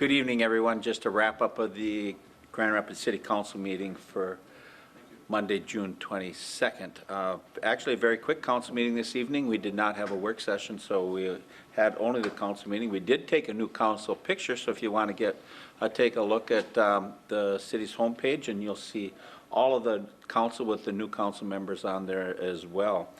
Good evening, everyone. Just a wrap up of the Grand Rapids City Council meeting for Monday, June 22nd. Actually, a very quick council meeting this evening. We did not have a work session, so we had only the council meeting. We did take a new council picture, so if you want to take a look at the city's homepage, and you'll see all of the council with the new council members on there as well.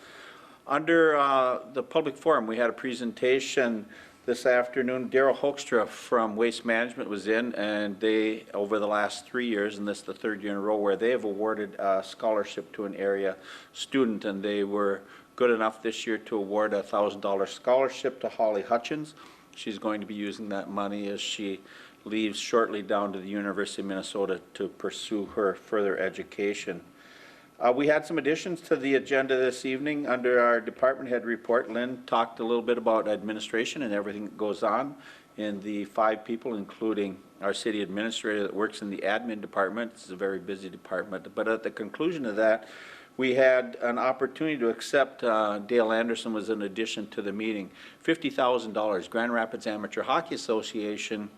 Under the public forum, we had a presentation this afternoon. Daryl Hoekstra from Waste Management was in, and they, over the last 3 years, and this is the third year in a row, where they have awarded a scholarship to an area student, and they were good enough this year to award a $1,000 scholarship to Holly Hutchins. She's going to be using that money as she leaves shortly down to the University of Minnesota to pursue her further education. We had some additions to the agenda this evening. Under our department head report, Lynn talked a little bit about administration and everything that goes on in the 5 people, including our city administrator that works in the admin department. It's a very busy department. But at the conclusion of that, we had an opportunity to accept, Dale Anderson was in addition to the meeting, $50,000. Grand Rapids Amateur Hockey Association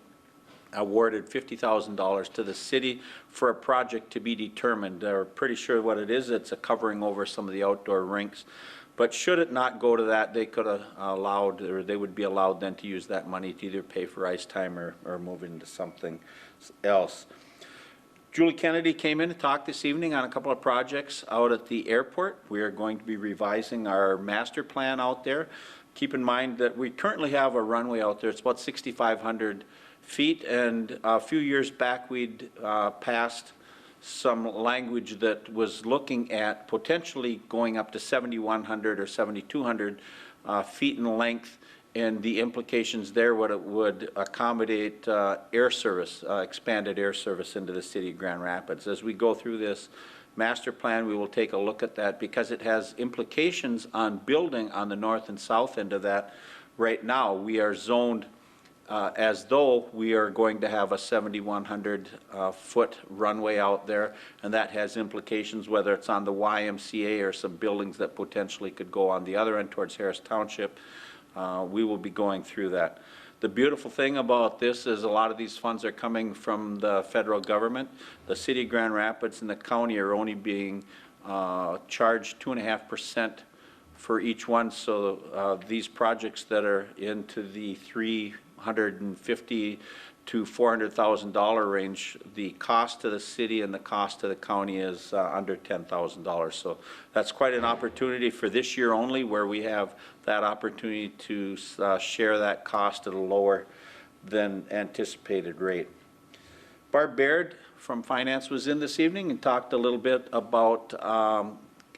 awarded $50,000 to the city for a project to be determined. They're pretty sure what it is. It's a covering over some of the outdoor rinks. But should it not go to that, they could have allowed, or they would be allowed then to use that money to either pay for ice time or move into something else. Julie Kennedy came in to talk this evening on a couple of projects out at the airport. We are going to be revising our master plan out there. Keep in mind that we currently have a runway out there. It's about 6,500 feet, and a few years back we'd passed some language that was looking at potentially going up to 7,100 or 7,200 feet in length, and the implications there, what it would accommodate air service, expanded air service into the city of Grand Rapids. As we go through this master plan, we will take a look at that because it has implications on building on the north and south end of that. Right now we are zoned as though we are going to have a 7,100 foot runway out there, and that has implications whether it's on the YMCA or some buildings that potentially could go on the other end towards Harris Township. We will be going through that. The beautiful thing about this is a lot of these funds are coming from the federal government. The city of Grand Rapids and the county are only being charged 2.5% for each one, so these projects that are into the $350,000 to $400,000 range, the cost to the city and the cost to the county is under $10,000. So that's quite an opportunity for this year only, where we have that opportunity to share that cost at a lower than anticipated rate. Barb Baird from Finance was in this evening and talked a little bit about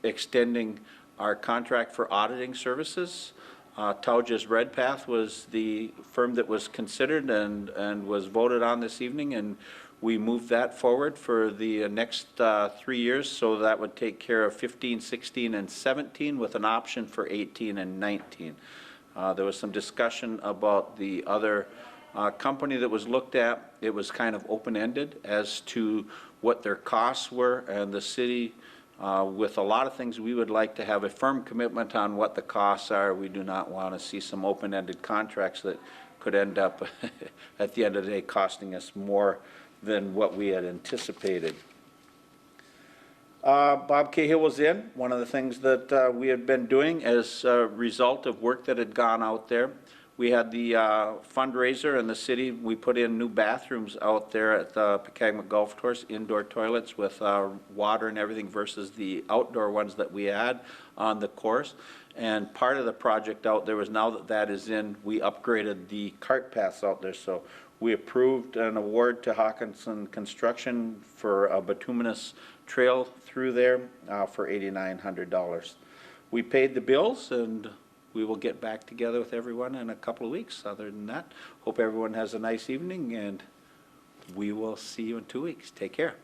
extending our contract for auditing services. Taujas Redpath was the firm that was considered and was voted on this evening, and we moved that forward for the next 3 years, so that would take care of 15, 16, and 17 with an option for 18 and 19. There was some discussion about the other company that was looked at. It was kind of open-ended as to what their costs were, and the city, with a lot of things, we would like to have a firm commitment on what the costs are. We do not want to see some open-ended contracts that could end up at the end of the day costing us more than what we had anticipated. Bob Cahill was in. One of the things that we had been doing as a result of work that had gone out there, we had the fundraiser in the city. We put in new bathrooms out there at the Pecagma Golf Course, indoor toilets with water and everything versus the outdoor ones that we had on the course. And part of the project out there was, now that that is in, we upgraded the cart paths out there. So we approved an award to Hawkinson Construction for a bituminous trail through there for $8,900. We paid the bills, and we will get back together with everyone in a couple of weeks. Other than that, hope everyone has a nice evening, and we will see you in 2 weeks. Take care.